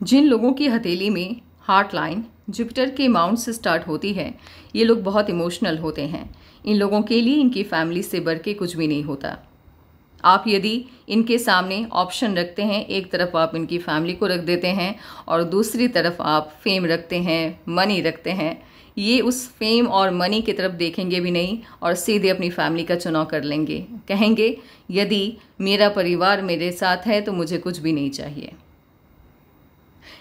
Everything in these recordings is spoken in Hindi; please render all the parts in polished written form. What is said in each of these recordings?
जिन लोगों की हथेली में हार्ट लाइन जुपिटर के माउंट से स्टार्ट होती है, ये लोग बहुत इमोशनल होते हैं। इन लोगों के लिए इनकी फैमिली से बढ़ के कुछ भी नहीं होता। आप यदि इनके सामने ऑप्शन रखते हैं, एक तरफ आप इनकी फैमिली को रख देते हैं और दूसरी तरफ आप फेम रखते हैं, मनी रखते हैं, ये उस फेम और मनी की तरफ देखेंगे भी नहीं और सीधे अपनी फैमिली का चुनाव कर लेंगे। कहेंगे यदि मेरा परिवार मेरे साथ है तो मुझे कुछ भी नहीं चाहिए।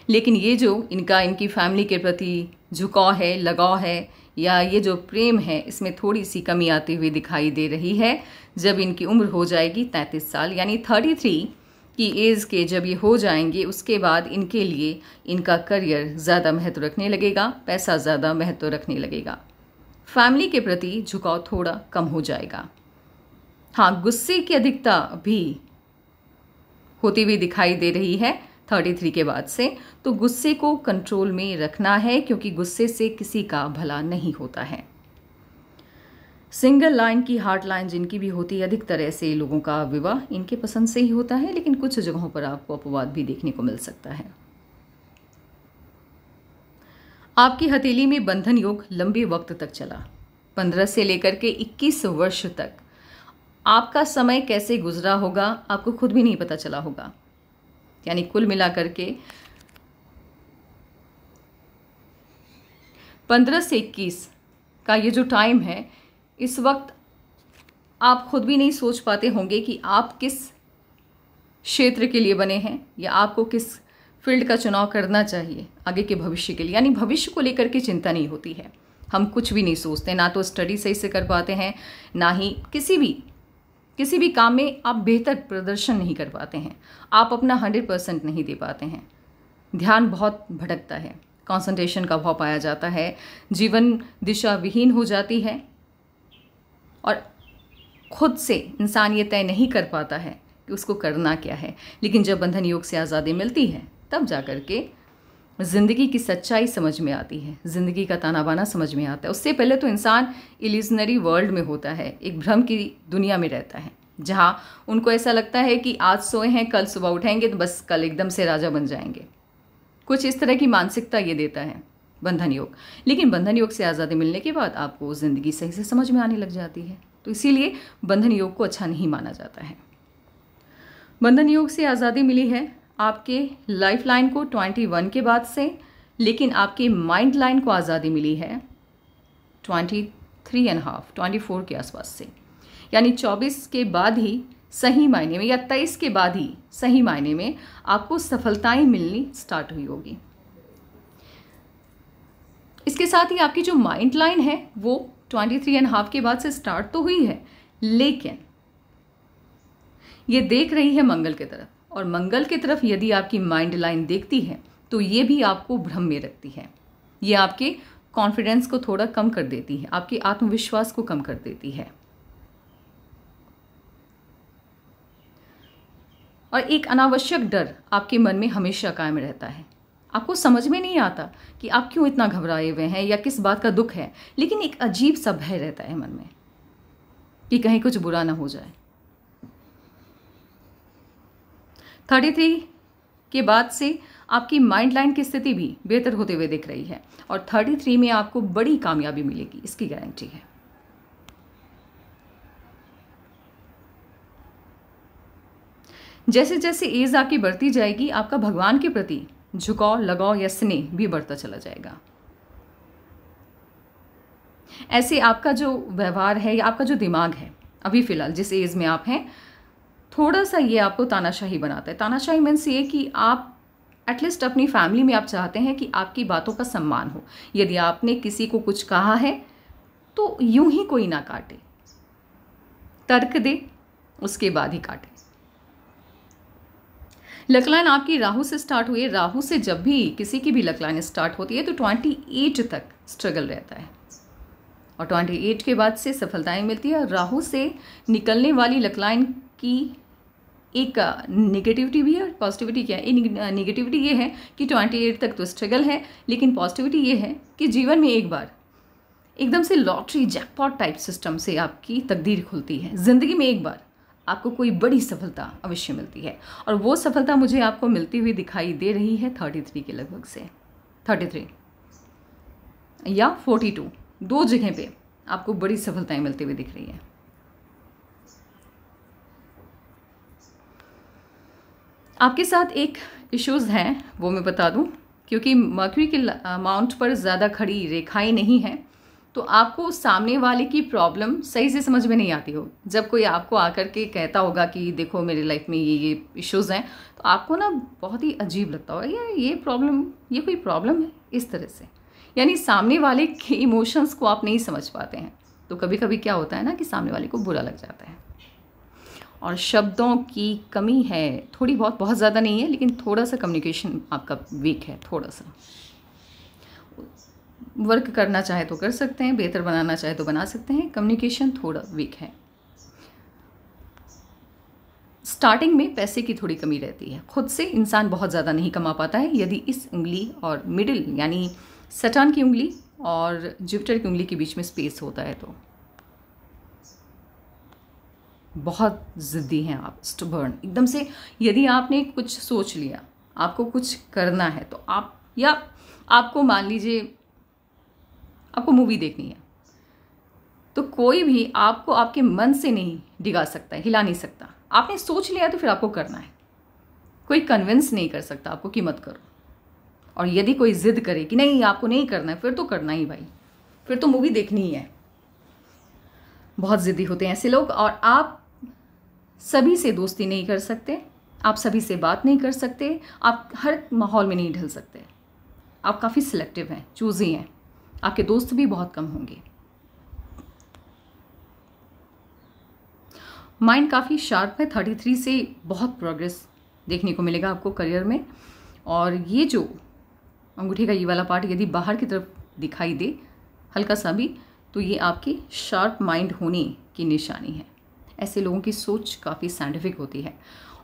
लेकिन ये जो इनकी फैमिली के प्रति झुकाव है, लगाव है, या ये जो प्रेम है, इसमें थोड़ी सी कमी आती हुई दिखाई दे रही है। जब इनकी उम्र हो जाएगी 33 साल यानी 33 की एज के जब ये हो जाएंगे, उसके बाद इनके लिए इनका करियर ज़्यादा महत्व रखने लगेगा, पैसा ज़्यादा महत्व रखने लगेगा, फैमिली के प्रति झुकाव थोड़ा कम हो जाएगा। हाँ, गुस्से की अधिकता भी होती हुई दिखाई दे रही है 33 के बाद से। तो गुस्से को कंट्रोल में रखना है, क्योंकि गुस्से से किसी का भला नहीं होता है। सिंगल लाइन की हार्ट लाइन जिनकी भी होती है, अधिकतर ऐसे लोगों का विवाह इनके पसंद से ही होता है, लेकिन कुछ जगहों पर आपको अपवाद भी देखने को मिल सकता है। आपकी हथेली में बंधन योग लंबे वक्त तक चला, 15 से लेकर के 21 वर्ष तक। आपका समय कैसे गुजरा होगा आपको खुद भी नहीं पता चला होगा। यानी कुल मिलाकर के 15 से 21 का ये जो टाइम है, इस वक्त आप खुद भी नहीं सोच पाते होंगे कि आप किस क्षेत्र के लिए बने हैं या आपको किस फील्ड का चुनाव करना चाहिए आगे के भविष्य के लिए। यानी भविष्य को लेकर के चिंता नहीं होती है, हम कुछ भी नहीं सोचते, ना तो स्टडी सही से कर पाते हैं, ना ही किसी भी काम में आप बेहतर प्रदर्शन नहीं कर पाते हैं, आप अपना 100% नहीं दे पाते हैं, ध्यान बहुत भटकता है, कंसंट्रेशन का अभाव पाया जाता है, जीवन दिशा विहीन हो जाती है और खुद से इंसान ये तय नहीं कर पाता है कि उसको करना क्या है। लेकिन जब बंधन योग से आज़ादी मिलती है, तब जाकर के ज़िंदगी की सच्चाई समझ में आती है, ज़िंदगी का ताना बाना समझ में आता है। उससे पहले तो इंसान इल्यूजनरी वर्ल्ड में होता है, एक भ्रम की दुनिया में रहता है, जहाँ उनको ऐसा लगता है कि आज सोए हैं, कल सुबह उठेंगे तो बस कल एकदम से राजा बन जाएंगे। कुछ इस तरह की मानसिकता ये देता है बंधन योग। लेकिन बंधन योग से आज़ादी मिलने के बाद आपको ज़िंदगी सही से समझ में आने लग जाती है, तो इसीलिए बंधन योग को अच्छा नहीं माना जाता है। बंधन योग से आज़ादी मिली है आपके लाइफ लाइन को 21 के बाद से, लेकिन आपके माइंड लाइन को आज़ादी मिली है 24 के आसपास से। यानी 24 के बाद ही सही मायने में, या 23 के बाद ही सही मायने में आपको सफलताएं मिलनी स्टार्ट हुई होगी। इसके साथ ही आपकी जो माइंड लाइन है वो 23.5 के बाद से स्टार्ट तो हुई है, लेकिन ये देख रही है मंगल की तरफ, और मंगल की तरफ यदि आपकी माइंड लाइन देखती है तो ये भी आपको भ्रम में रखती है। ये आपके कॉन्फिडेंस को थोड़ा कम कर देती है, आपके आत्मविश्वास को कम कर देती है, और एक अनावश्यक डर आपके मन में हमेशा कायम रहता है। आपको समझ में नहीं आता कि आप क्यों इतना घबराए हुए हैं या किस बात का दुख है, लेकिन एक अजीब सा भय रहता है मन में कि कहीं कुछ बुरा ना हो जाए। 33 के बाद से आपकी माइंड लाइन की स्थिति भी बेहतर होते हुए दिख रही है, और 33 में आपको बड़ी कामयाबी मिलेगी, इसकी गारंटी है। जैसे जैसे एज आपकी बढ़ती जाएगी, आपका भगवान के प्रति झुकाव, लगाव या स्नेह भी बढ़ता चला जाएगा। ऐसे आपका जो व्यवहार है या आपका जो दिमाग है, अभी फिलहाल जिस एज में आप हैं, थोड़ा सा ये आपको तानाशाही बनाता है। तानाशाही मीन्स ये कि आप एटलीस्ट अपनी फैमिली में आप चाहते हैं कि आपकी बातों का सम्मान हो। यदि आपने किसी को कुछ कहा है तो यूं ही कोई ना काटे, तर्क दे, उसके बाद ही काटे। लकलाइन आपकी राहु से स्टार्ट हुई है। राहु से जब भी किसी की भी लकलाइन स्टार्ट होती है तो 28 तक स्ट्रगल रहता है, और 28 के बाद से सफलताएं मिलती है। राहु से निकलने वाली लकलाइन की एक नेगेटिविटी भी है और पॉजिटिविटी क्या है। नेगेटिविटी ये है कि 28 तक तो स्ट्रगल है, लेकिन पॉजिटिविटी ये है कि जीवन में एक बार एकदम से लॉटरी जैकपॉट टाइप सिस्टम से आपकी तकदीर खुलती है। ज़िंदगी में एक बार आपको कोई बड़ी सफलता अवश्य मिलती है, और वो सफलता मुझे आपको मिलती हुई दिखाई दे रही है 33 के लगभग से, 33 या 42, दो जगह पे आपको बड़ी सफलताएं मिलती हुई दिख रही है। आपके साथ एक इश्यूज हैं, वो मैं बता दूं, क्योंकि मर्क्यूरी के माउंट पर ज़्यादा खड़ी रेखाएं नहीं हैं, तो आपको सामने वाले की प्रॉब्लम सही से समझ में नहीं आती हो। जब कोई आपको आकर के कहता होगा कि देखो मेरी लाइफ में ये इश्यूज हैं, तो आपको ना बहुत ही अजीब लगता होगा, यार ये प्रॉब्लम, ये कोई प्रॉब्लम है, इस तरह से। यानी सामने वाले के इमोशंस को आप नहीं समझ पाते हैं। तो कभी कभी क्या होता है ना कि सामने वाले को बुरा लग जाता है, और शब्दों की कमी है थोड़ी बहुत, बहुत ज़्यादा नहीं है, लेकिन थोड़ा सा कम्युनिकेशन आपका वीक है। थोड़ा सा वर्क करना चाहे तो कर सकते हैं, बेहतर बनाना चाहे तो बना सकते हैं, कम्युनिकेशन थोड़ा वीक है। स्टार्टिंग में पैसे की थोड़ी कमी रहती है, खुद से इंसान बहुत ज़्यादा नहीं कमा पाता है। यदि इस उंगली और मिडिल यानी सैटर्न की उंगली और जुपिटर की उंगली के बीच में स्पेस होता है, तो बहुत ज़िद्दी हैं आप, स्टबर्न एकदम से। यदि आपने कुछ सोच लिया, आपको कुछ करना है, तो आप, या आपको मान लीजिए आपको मूवी देखनी है, तो कोई भी आपको आपके मन से नहीं डिगा सकता है, हिला नहीं सकता। आपने सोच लिया तो फिर आपको करना है। कोई कन्विंस नहीं कर सकता आपको कि मत करो। और यदि कोई जिद करे कि नहीं आपको नहीं करना है, फिर तो करना ही भाई, फिर तो मूवी देखनी ही है। बहुत जिद्दी होते हैं ऐसे लोग। और आप सभी से दोस्ती नहीं कर सकते, आप सभी से बात नहीं कर सकते, आप हर माहौल में नहीं ढल सकते। आप काफ़ी सिलेक्टिव हैं, चूजी हैं, आपके दोस्त भी बहुत कम होंगे। माइंड काफ़ी शार्प है। 33 से बहुत प्रोग्रेस देखने को मिलेगा आपको करियर में। और ये जो अंगूठे का ये वाला पार्ट यदि बाहर की तरफ दिखाई दे हल्का सा भी, तो ये आपकी शार्प माइंड होने की निशानी है। ऐसे लोगों की सोच काफ़ी साइंटिफिक होती है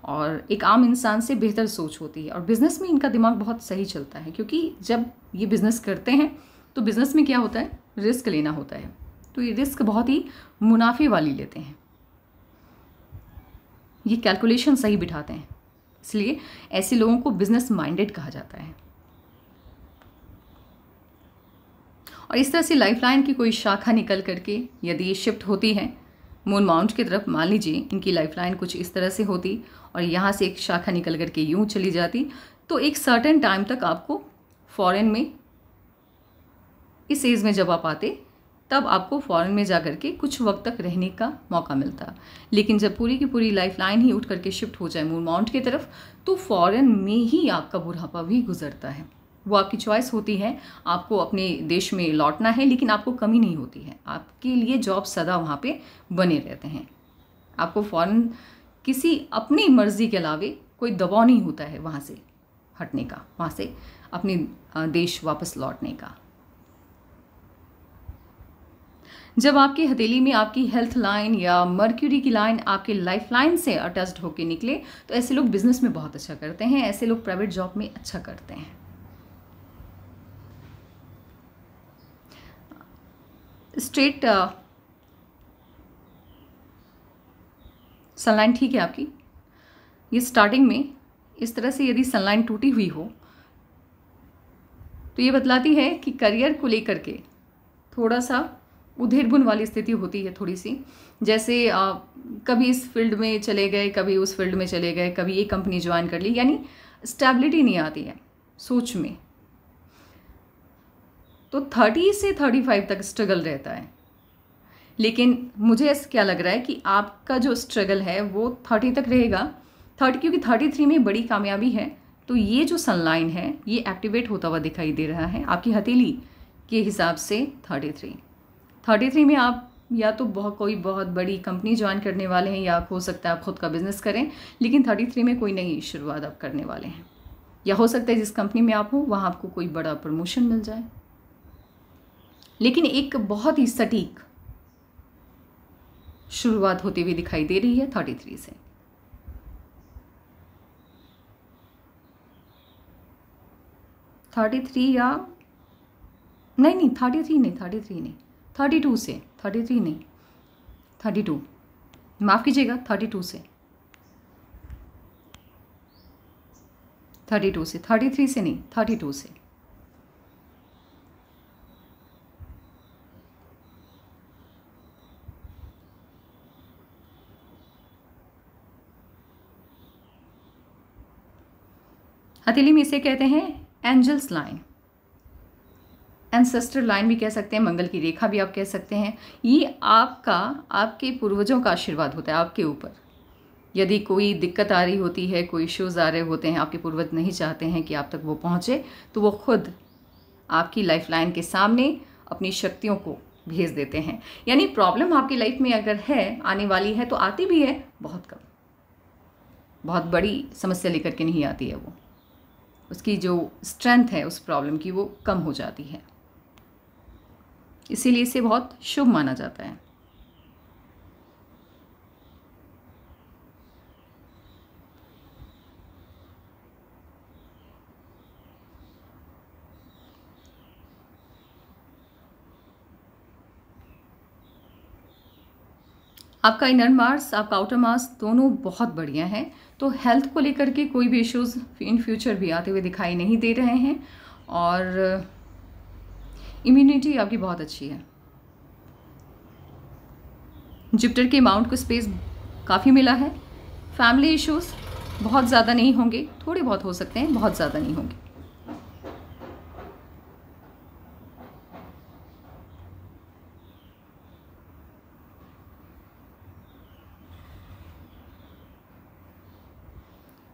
और एक आम इंसान से बेहतर सोच होती है। और बिज़नेस में इनका दिमाग बहुत सही चलता है, क्योंकि जब ये बिज़नेस करते हैं तो बिज़नेस में क्या होता है, रिस्क लेना होता है। तो ये रिस्क बहुत ही मुनाफे वाली लेते हैं, ये कैलकुलेशन सही बिठाते हैं, इसलिए ऐसे लोगों को बिजनेस माइंडेड कहा जाता है। और इस तरह से लाइफलाइन की कोई शाखा निकल करके यदि ये शिफ्ट होती है मून माउंट की तरफ, मान लीजिए इनकी लाइफलाइन कुछ इस तरह से होती और यहाँ से एक शाखा निकल करके यूं चली जाती, तो एक सर्टेन टाइम तक आपको फॉरेन में, इस एज में जब आप आते तब आपको फॉरेन में जा करके कुछ वक्त तक रहने का मौका मिलता। लेकिन जब पूरी की पूरी लाइफलाइन ही उठ करके शिफ्ट हो जाए मून माउंट की तरफ, तो फॉरेन में ही आपका बुढ़ापा भी गुजरता है। वो आपकी चॉइस होती है, आपको अपने देश में लौटना है, लेकिन आपको कमी नहीं होती है, आपके लिए जॉब सदा वहाँ पे बने रहते हैं। आपको फॉरेन किसी अपनी मर्जी के अलावे कोई दबाव नहीं होता है वहाँ से हटने का, वहाँ से अपने देश वापस लौटने का। जब आपकी हथेली में आपकी हेल्थ लाइन या मर्क्यूरी की लाइन आपके लाइफ लाइन से अटैच्ड होकर निकले, तो ऐसे लोग बिजनेस में बहुत अच्छा करते हैं, ऐसे लोग प्राइवेट जॉब में अच्छा करते हैं। स्ट्रेट सनलाइन ठीक है आपकी। ये स्टार्टिंग में इस तरह से यदि सनलाइन टूटी हुई हो तो ये बतलाती है कि करियर को लेकर के थोड़ा सा उधेड़ बुन वाली स्थिति होती है थोड़ी सी। जैसे कभी इस फील्ड में चले गए, कभी उस फील्ड में चले गए, कभी ये कंपनी ज्वाइन कर ली, यानी स्टेबिलिटी नहीं आती है सोच में। तो 30 से 35 तक स्ट्रगल रहता है। लेकिन मुझे ऐसा क्या लग रहा है कि आपका जो स्ट्रगल है वो 30 तक रहेगा। 30 क्योंकि 33 में बड़ी कामयाबी है। तो ये जो सनलाइन है ये एक्टिवेट होता हुआ दिखाई दे रहा है आपकी हथेली के हिसाब से। 33 में आप या तो कोई बहुत बड़ी कंपनी ज्वाइन करने वाले हैं, या हो सकता है आप खुद का बिजनेस करें, लेकिन 33 में कोई नई शुरुआत आप करने वाले हैं। या हो सकता है जिस कंपनी में आप हो वहाँ आपको कोई बड़ा प्रमोशन मिल जाए। लेकिन एक बहुत ही सटीक शुरुआत होती हुई दिखाई दे रही है 33 से। नहीं 32 से 33 नहीं, 32 माफ़ कीजिएगा, 32 से, 32 से, 33 से नहीं, 32 से। हथेली में इसे कहते हैं एंजल्स लाइन, एंसेस्टर लाइन भी कह सकते हैं, मंगल की रेखा भी आप कह सकते हैं। ये आपके पूर्वजों का आशीर्वाद होता है आपके ऊपर। यदि कोई दिक्कत आ रही होती है, कोई इश्यूज़ आ रहे होते हैं, आपके पूर्वज नहीं चाहते हैं कि आप तक वो पहुँचे, तो वो खुद आपकी लाइफ लाइन के सामने अपनी शक्तियों को भेज देते हैं। यानी प्रॉब्लम आपकी लाइफ में अगर है, आने वाली है, तो आती भी है बहुत कम, बहुत बड़ी समस्या लेकर के नहीं आती है वो। उसकी जो स्ट्रेंथ है उस प्रॉब्लम की, वो कम हो जाती है। इसीलिए इसे बहुत शुभ माना जाता है। आपका इनर मार्स, आपका आउटर मार्स दोनों बहुत बढ़िया हैं। तो हेल्थ को लेकर के कोई भी इश्यूज इन फ्यूचर भी आते हुए दिखाई नहीं दे रहे हैं, और इम्यूनिटी आपकी बहुत अच्छी है। जुपिटर के अमाउंट को स्पेस काफ़ी मिला है। फैमिली इश्यूज बहुत ज़्यादा नहीं होंगे, थोड़े बहुत हो सकते हैं, बहुत ज़्यादा नहीं होंगे।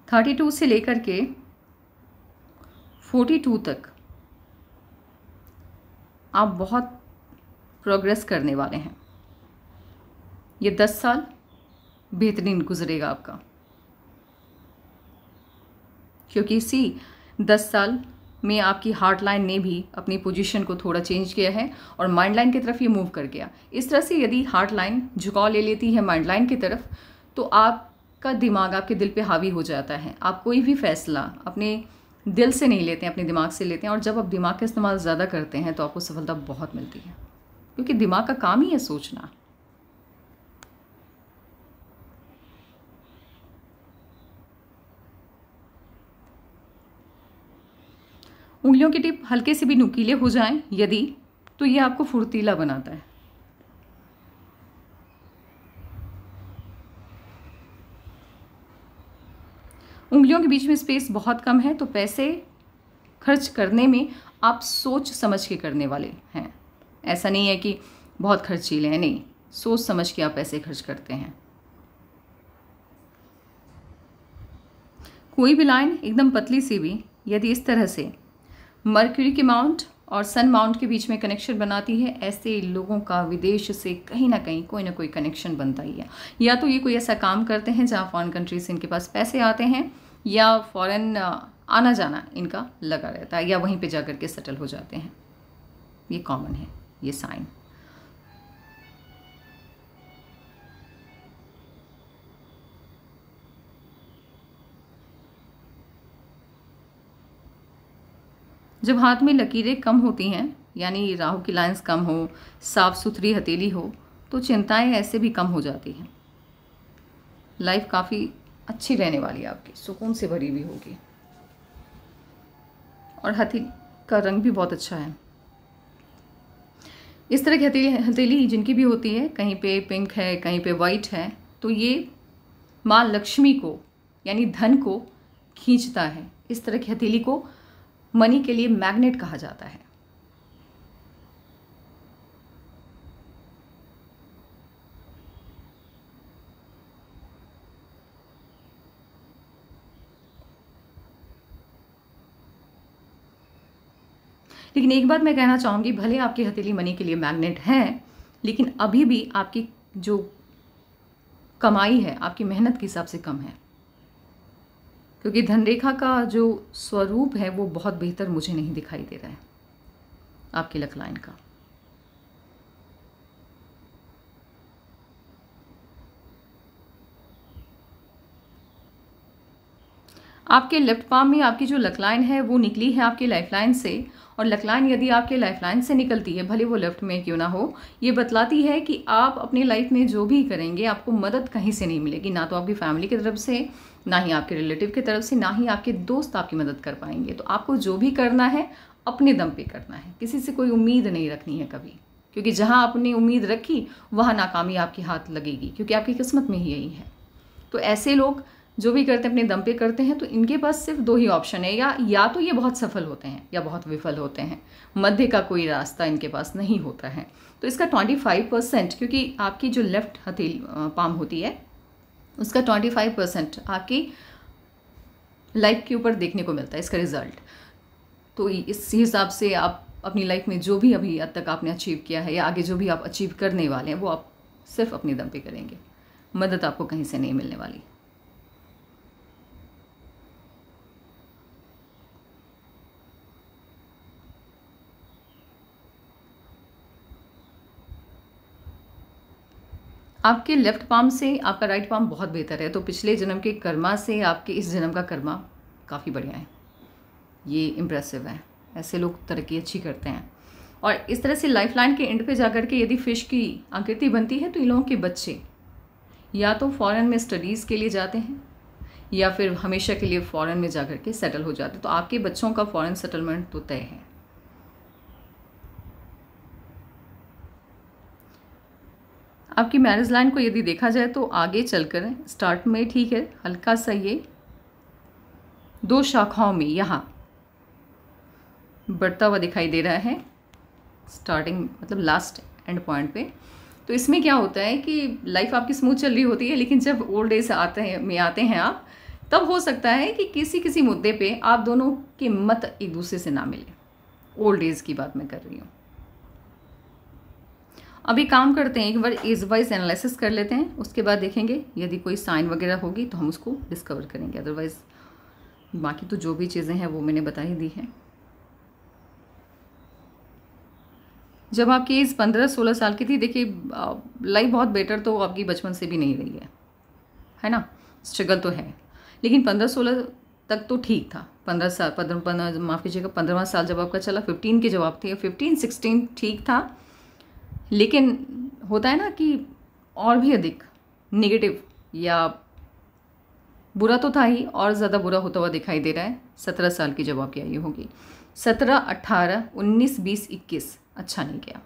थर्टी टू से लेकर के 42 तक आप बहुत प्रोग्रेस करने वाले हैं। ये 10 साल बेहतरीन गुजरेगा आपका, क्योंकि इसी 10 साल में आपकी हार्ट लाइन ने भी अपनी पोजीशन को थोड़ा चेंज किया है और माइंड लाइन की तरफ ये मूव कर गया। इस तरह से यदि हार्ट लाइन झुकाव ले लेती है माइंड लाइन की तरफ, तो आपका दिमाग आपके दिल पे हावी हो जाता है। आप कोई भी फैसला अपने दिल से नहीं लेते हैं, अपने दिमाग से लेते हैं, और जब आप दिमाग का इस्तेमाल ज़्यादा करते हैं तो आपको सफलता बहुत मिलती है, क्योंकि दिमाग का काम ही है सोचना। उंगलियों की टिप हल्के से भी नुकीले हो जाएं यदि, तो ये आपको फुर्तीला बनाता है। उंगलियों के बीच में स्पेस बहुत कम है, तो पैसे खर्च करने में आप सोच समझ के करने वाले हैं। ऐसा नहीं है कि बहुत खर्चीले हैं, नहीं, सोच समझ के आप पैसे खर्च करते हैं। कोई भी लाइन एकदम पतली सी भी यदि इस तरह से मर्क्यूरी के माउंट और सन माउंट के बीच में कनेक्शन बनाती है, ऐसे लोगों का विदेश से कहीं ना कहीं कोई ना कोई कनेक्शन बनता ही है। या तो ये कोई ऐसा काम करते हैं जहाँ फॉरेन कंट्री से इनके पास पैसे आते हैं, या फॉरेन आना जाना इनका लगा रहता है, या वहीं पे जाकर के सेटल हो जाते हैं। ये कॉमन है, ये साइन। जब हाथ में लकीरें कम होती हैं, यानी राहु की लाइंस कम हो, साफ सुथरी हथेली हो, तो चिंताएं ऐसे भी कम हो जाती हैं। लाइफ काफ़ी अच्छी रहने वाली है आपकी, सुकून से भरी हुई होगी। और हथेली का रंग भी बहुत अच्छा है। इस तरह की हथेली जिनकी भी होती है, कहीं पे पिंक है, कहीं पे वाइट है, तो ये माँ लक्ष्मी को यानी धन को खींचता है। इस तरह की हथेली को मनी के लिए मैग्नेट कहा जाता है। लेकिन एक बात मैं कहना चाहूँगी, भले आपकी हथेली मनी के लिए मैग्नेट है, लेकिन अभी भी आपकी जो कमाई है आपकी मेहनत के हिसाब से कम है, क्योंकि धनरेखा का जो स्वरूप है वो बहुत बेहतर मुझे नहीं दिखाई दे रहा है आपकी लक लाइन का। आपके लेफ्ट पाम में आपकी जो लकलाइन है वो निकली है आपकी लाइफलाइन से, और लकलाइन यदि आपके लाइफलाइन से निकलती है, भले वो लेफ्ट में क्यों ना हो, ये बतलाती है कि आप अपनी लाइफ में जो भी करेंगे आपको मदद कहीं से नहीं मिलेगी, ना तो आपकी फैमिली की तरफ से, ना ही आपके रिलेटिव की तरफ से, ना ही आपके दोस्त आपकी मदद कर पाएंगे। तो आपको जो भी करना है अपने दम पे करना है, किसी से कोई उम्मीद नहीं रखनी है कभी, क्योंकि जहाँ आपने उम्मीद रखी वहाँ नाकामी आपके हाथ लगेगी, क्योंकि आपकी किस्मत में ही यही है। तो ऐसे लोग जो भी करते हैं अपने दम पे करते हैं, तो इनके पास सिर्फ दो ही ऑप्शन है, या तो ये बहुत सफल होते हैं या बहुत विफल होते हैं, मध्य का कोई रास्ता इनके पास नहीं होता है। तो इसका 25%, क्योंकि आपकी जो लेफ्ट पाम होती है उसका 25% आपकी लाइफ के ऊपर देखने को मिलता है इसका रिजल्ट। तो इस हिसाब से आप अपनी लाइफ में जो भी अभी अब तक आपने अचीव किया है या आगे जो भी आप अचीव करने वाले हैं वो आप सिर्फ अपने दम पे करेंगे, मदद आपको कहीं से नहीं मिलने वाली। आपके लेफ्ट पाम से आपका राइट पाम बहुत बेहतर है, तो पिछले जन्म के कर्मा से आपके इस जन्म का कर्मा काफ़ी बढ़िया है, ये इम्प्रेसिव है। ऐसे लोग तरक्की अच्छी करते हैं। और इस तरह से लाइफलाइन के एंड पे जाकर के यदि फिश की आकृति बनती है तो इन लोगों के बच्चे या तो फॉरेन में स्टडीज़ के लिए जाते हैं या फिर हमेशा के लिए फॉरेन में जाकर के सेटल हो जाते हैं। तो आपके बच्चों का फॉरेन सेटलमेंट तो तय है। आपकी मैरिज लाइन को यदि देखा जाए तो आगे चलकर स्टार्ट में ठीक है, हल्का सा ये दो शाखाओं में यहाँ बढ़ता हुआ दिखाई दे रहा है, स्टार्टिंग मतलब लास्ट एंड पॉइंट पे। तो इसमें क्या होता है कि लाइफ आपकी स्मूथ चल रही होती है, लेकिन जब ओल्ड एज आते हैं आप, तब हो सकता है कि किसी मुद्दे पे आप दोनों के मत एक दूसरे से ना मिले। ओल्ड एज की बात मैं कर रही हूँ। अभी काम करते हैं, एक बार एज वाइज एनालिसिस कर लेते हैं, उसके बाद देखेंगे यदि कोई साइन वगैरह होगी तो हम उसको डिस्कवर करेंगे। अदरवाइज बाकी तो जो भी चीज़ें हैं वो मैंने बता ही दी है। जब आपकी एज 15-16 साल की थी, देखिए लाइफ बहुत बेटर तो आपकी बचपन से भी नहीं रही है ना, स्ट्रगल तो है, लेकिन 15-16 तक तो ठीक था। 15 साल 15 माफ़ कीजिएगा 15वां साल जब आपका चला, 15 के जब आप थे, 15-16 ठीक था, लेकिन होता है ना कि और भी अधिक नेगेटिव या बुरा तो था ही, और ज़्यादा बुरा होता हुआ दिखाई दे रहा है 17 साल की जब आपकी आयु होगी। 17, 18, 19, 20, 21 अच्छा नहीं गया।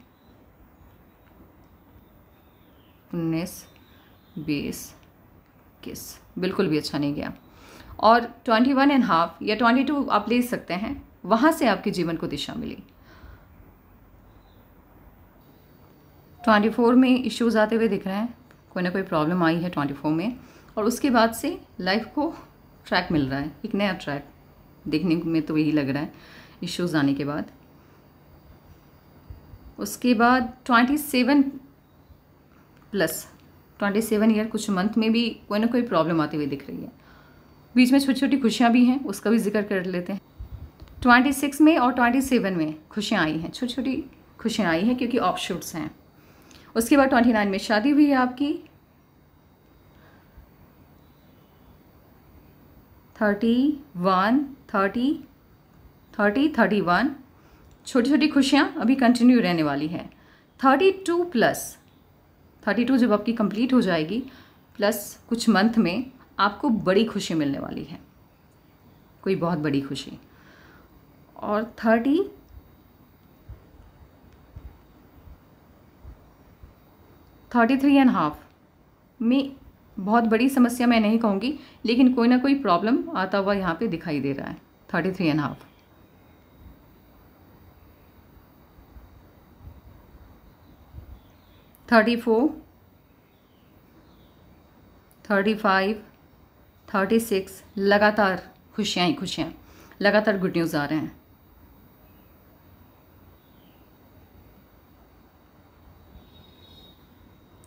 19, 20, 21 बिल्कुल भी अच्छा नहीं गया। और 21.5 या 22 आप ले सकते हैं, वहाँ से आपके जीवन को दिशा मिली। 24 में इश्यूज आते हुए दिख रहे हैं, कोई ना कोई प्रॉब्लम आई है 24 में, और उसके बाद से लाइफ को ट्रैक मिल रहा है, एक नया ट्रैक देखने में तो यही लग रहा है इश्यूज आने के बाद। उसके बाद 27 ईयर कुछ मंथ में भी कोई ना कोई प्रॉब्लम आती हुई दिख रही है। बीच में छोटी छोटी खुशियाँ भी हैं, उसका भी जिक्र कर लेते हैं। 26 में और 27 में खुशियाँ आई हैं, छोटी छोटी खुशियाँ आई हैं क्योंकि ऑफशूट्स हैं। उसके बाद 29 में शादी हुई है आपकी। 31, 30, 31 छोटी छोटी खुशियाँ अभी कंटिन्यू रहने वाली है। 32 जब आपकी कंप्लीट हो जाएगी, प्लस कुछ मंथ में आपको बड़ी खुशी मिलने वाली है, कोई बहुत बड़ी खुशी। और 33.5 में बहुत बड़ी समस्या मैं नहीं कहूँगी, लेकिन कोई ना कोई प्रॉब्लम आता हुआ यहाँ पे दिखाई दे रहा है। 33.5 34, 35, 36 लगातार खुशियाँ ही खुशियाँ, लगातार गुड न्यूज़ आ रहे हैं।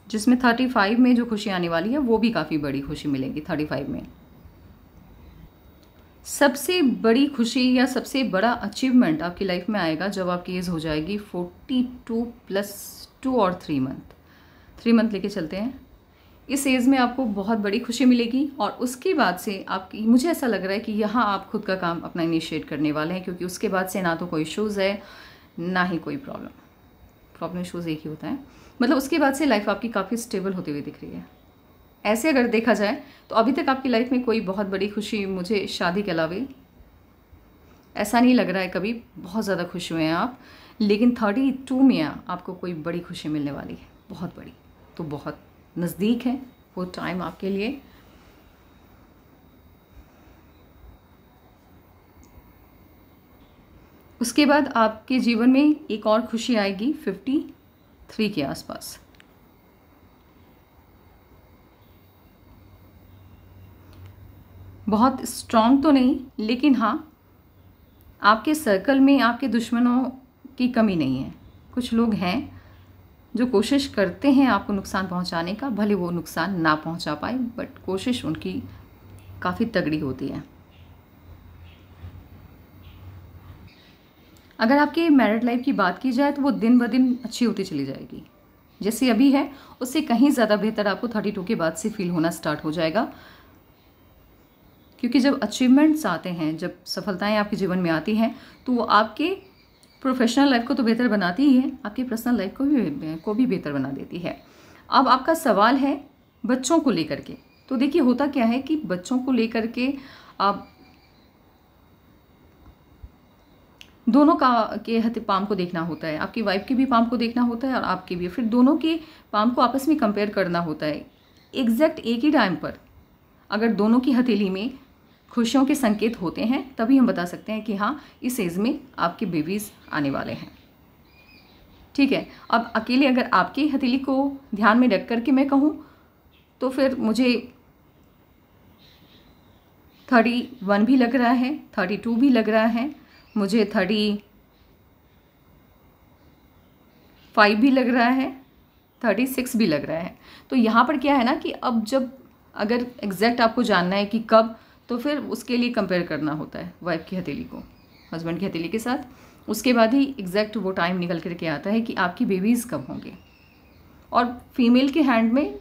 जिसमें 35 में जो खुशी आने वाली है वो भी काफ़ी बड़ी खुशी मिलेगी। 35 में सबसे बड़ी खुशी या सबसे बड़ा अचीवमेंट आपकी लाइफ में आएगा जब आपकी एज हो जाएगी 42 + 2 और 3 मंथ। 3 मंथ लेके चलते हैं, इस एज में आपको बहुत बड़ी खुशी मिलेगी और उसके बाद से आपकी, मुझे ऐसा लग रहा है कि यहाँ आप खुद का काम अपना इनिशिएट करने वाले हैं, क्योंकि उसके बाद से ना तो कोई इश्यूज़ है ना ही कोई प्रॉब्लम इश्यूज़ एक ही होता है। मतलब उसके बाद से लाइफ आपकी काफ़ी स्टेबल होती हुई दिख रही है। ऐसे अगर देखा जाए तो अभी तक आपकी लाइफ में कोई बहुत बड़ी खुशी, मुझे शादी के अलावे ऐसा नहीं लग रहा है कभी बहुत ज़्यादा खुश हुए हैं आप, लेकिन 32 में आपको कोई बड़ी खुशी मिलने वाली है, बहुत बड़ी। तो बहुत नज़दीक है वो टाइम आपके लिए। उसके बाद आपके जीवन में एक और खुशी आएगी 53 के आसपास। बहुत स्ट्रॉन्ग तो नहीं, लेकिन हाँ आपके सर्कल में आपके दुश्मनों की कमी नहीं है। कुछ लोग हैं जो कोशिश करते हैं आपको नुकसान पहुंचाने का, भले वो नुकसान ना पहुंचा पाए, बट कोशिश उनकी काफ़ी तगड़ी होती है। अगर आपकी मैरिड लाइफ की बात की जाए तो वो दिन ब दिन अच्छी होती चली जाएगी। जैसे अभी है उससे कहीं ज़्यादा बेहतर आपको 32 के बाद से फील होना स्टार्ट हो जाएगा, क्योंकि जब अचीवमेंट्स आते हैं, जब सफलताएं आपके जीवन में आती हैं, तो वो आपके प्रोफेशनल लाइफ को तो बेहतर बनाती ही है, आपकी पर्सनल लाइफ को भी बेहतर बना देती है। अब आपका सवाल है बच्चों को लेकर के। तो देखिए होता क्या है कि बच्चों को लेकर के आप दोनों के पाम को देखना होता है, आपकी वाइफ के भी पाम को देखना होता है और आपके भी, फिर दोनों के पाम को आपस में कंपेयर करना होता है। एग्जैक्ट एक ही टाइम पर अगर दोनों की हथेली में खुशियों के संकेत होते हैं, तभी हम बता सकते हैं कि हाँ इस एज में आपके बेबीज़ आने वाले हैं। ठीक है, अब अकेले अगर आपकी हथेली को ध्यान में रख करके मैं कहूँ तो फिर मुझे 31 भी लग रहा है, 32 भी लग रहा है, मुझे 35 भी लग रहा है, 36 भी लग रहा है। तो यहाँ पर क्या है ना कि अब जब अगर एग्जैक्ट आपको जानना है कि कब, तो फिर उसके लिए कंपेयर करना होता है वाइफ की हथेली को हस्बैंड की हथेली के साथ। उसके बाद ही एग्जैक्ट वो टाइम निकल करके आता है कि आपकी बेबीज़ कब होंगे। और फीमेल के हैंड में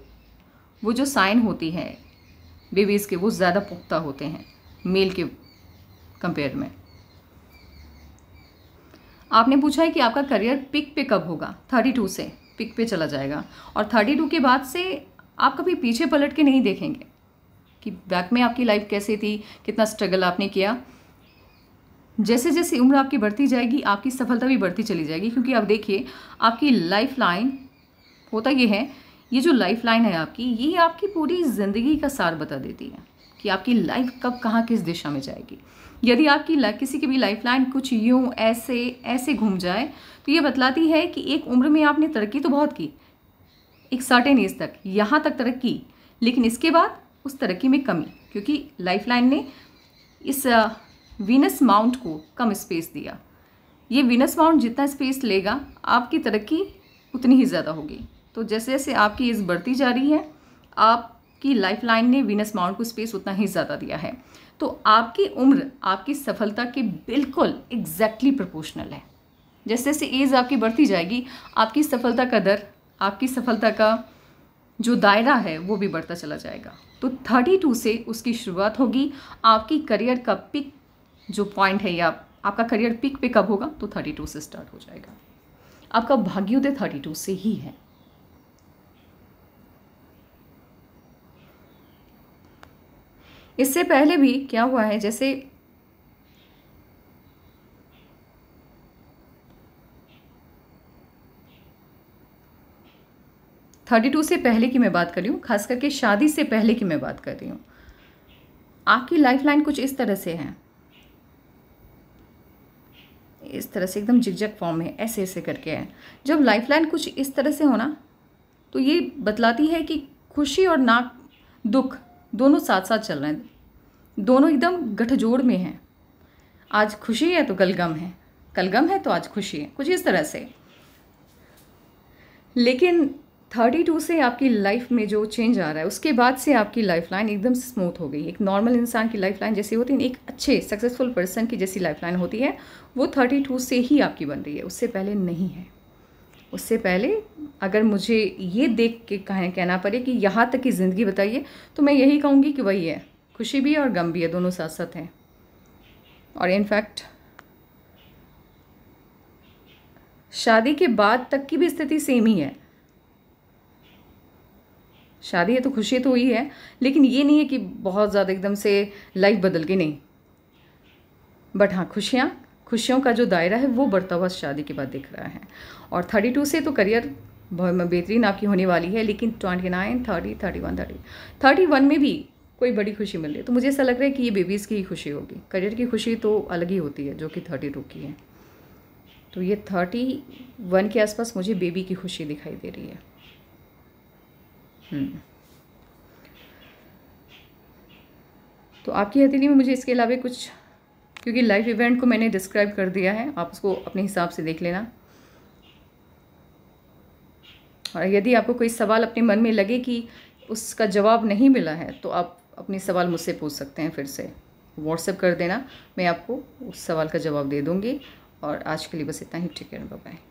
वो जो साइन होती है बेबीज़ के, वो ज़्यादा पुख्ता होते हैं मेल के कंपेयर में। आपने पूछा है कि आपका करियर पिक पे कब होगा। 32 से पिक पे चला जाएगा और 32 के बाद से आप कभी पीछे पलट के नहीं देखेंगे कि बैक में आपकी लाइफ कैसे थी, कितना स्ट्रगल आपने किया। जैसे जैसे उम्र आपकी बढ़ती जाएगी आपकी सफलता भी बढ़ती चली जाएगी, क्योंकि आप देखिए आपकी लाइफ लाइन, होता ये है, ये जो लाइफ लाइन है आपकी, ये आपकी पूरी ज़िंदगी का सार बता देती है कि आपकी लाइफ कब कहाँ किस दिशा में जाएगी। यदि आपकी किसी की भी लाइफ लाइन कुछ यूँ ऐसे ऐसे घूम जाए तो ये बतलाती है कि एक उम्र में आपने तरक्की तो बहुत की, एक सर्टेन एज तक यहाँ तक तरक्की, लेकिन इसके बाद उस तरक्की में कमी, क्योंकि लाइफ लाइन ने इस वीनस माउंट को कम स्पेस दिया। ये वीनस माउंट जितना स्पेस लेगा आपकी तरक्की उतनी ही ज़्यादा होगी। तो जैसे जैसे आपकी एज बढ़ती जा रही है आपकी लाइफ लाइन ने वीनस माउंट को स्पेस उतना ही ज़्यादा दिया है। तो आपकी उम्र आपकी सफलता के बिल्कुल एग्जैक्टली प्रोपोर्शनल है। जैसे जैसे एज आपकी बढ़ती जाएगी आपकी सफलता का दर, आपकी सफलता का जो दायरा है वो भी बढ़ता चला जाएगा। तो 32 से उसकी शुरुआत होगी। आपकी करियर का पिक जो पॉइंट है, या आपका करियर पिक पे कब होगा, तो 32 से स्टार्ट हो जाएगा। आपका भाग्योदय 32 से ही है। इससे पहले भी क्या हुआ है, जैसे (32) से पहले की मैं बात कर रही हूँ, खास करके शादी से पहले की मैं बात कर रही हूँ। आपकी लाइफ लाइन कुछ इस तरह से है, इस तरह से एकदम जिगजैग फॉर्म में ऐसे ऐसे करके है। जब लाइफ लाइन कुछ इस तरह से हो ना, तो ये बतलाती है कि खुशी और दुख दोनों साथ साथ चल रहे हैं, दोनों एकदम गठजोड़ में हैं। आज खुशी है तो कल गम है, कल गम है तो आज खुशी है, कुछ इस तरह से। लेकिन 32 से आपकी लाइफ में जो चेंज आ रहा है, उसके बाद से आपकी लाइफ लाइन एकदम स्मूथ हो गई। एक नॉर्मल इंसान की लाइफ लाइन जैसी होती है, एक अच्छे सक्सेसफुल पर्सन की जैसी लाइफ लाइन होती है, वो 32 से ही आपकी बन रही है, उससे पहले नहीं है। उससे पहले अगर मुझे ये देख के कहना पड़े कि यहाँ तक की ज़िंदगी बताइए, तो मैं यही कहूँगी कि वही है, खुशी भी और गम भी है, दोनों साथ साथ हैं। और इनफैक्ट शादी के बाद तक की भी स्थिति सेम ही है। शादी है तो खुशी तो हुई है, लेकिन ये नहीं है कि बहुत ज़्यादा एकदम से लाइफ बदल गई, नहीं। बट हाँ, खुशियों का जो दायरा है वो बढ़ता हुआ शादी के बाद दिख रहा है। और 32 से तो करियर बहुत बेहतरीन आपकी होने वाली है, लेकिन 29, 30, 31, 31 में भी कोई बड़ी खुशी मिल रही है, तो मुझे ऐसा लग रहा है कि ये बेबीज़ की ही खुशी होगी। करियर की खुशी तो अलग ही होती है, जो कि 32 की है। तो ये 31 के आसपास मुझे बेबी की खुशी दिखाई दे रही है। तो आपकी हथेली में मुझे इसके अलावा कुछ, क्योंकि लाइफ इवेंट को मैंने डिस्क्राइब कर दिया है, आप उसको अपने हिसाब से देख लेना। और यदि आपको कोई सवाल अपने मन में लगे कि उसका जवाब नहीं मिला है, तो आप अपने सवाल मुझसे पूछ सकते हैं, फिर से व्हाट्सएप कर देना, मैं आपको उस सवाल का जवाब दे दूँगी। और आज के लिए बस इतना ही। Take care, bye bye.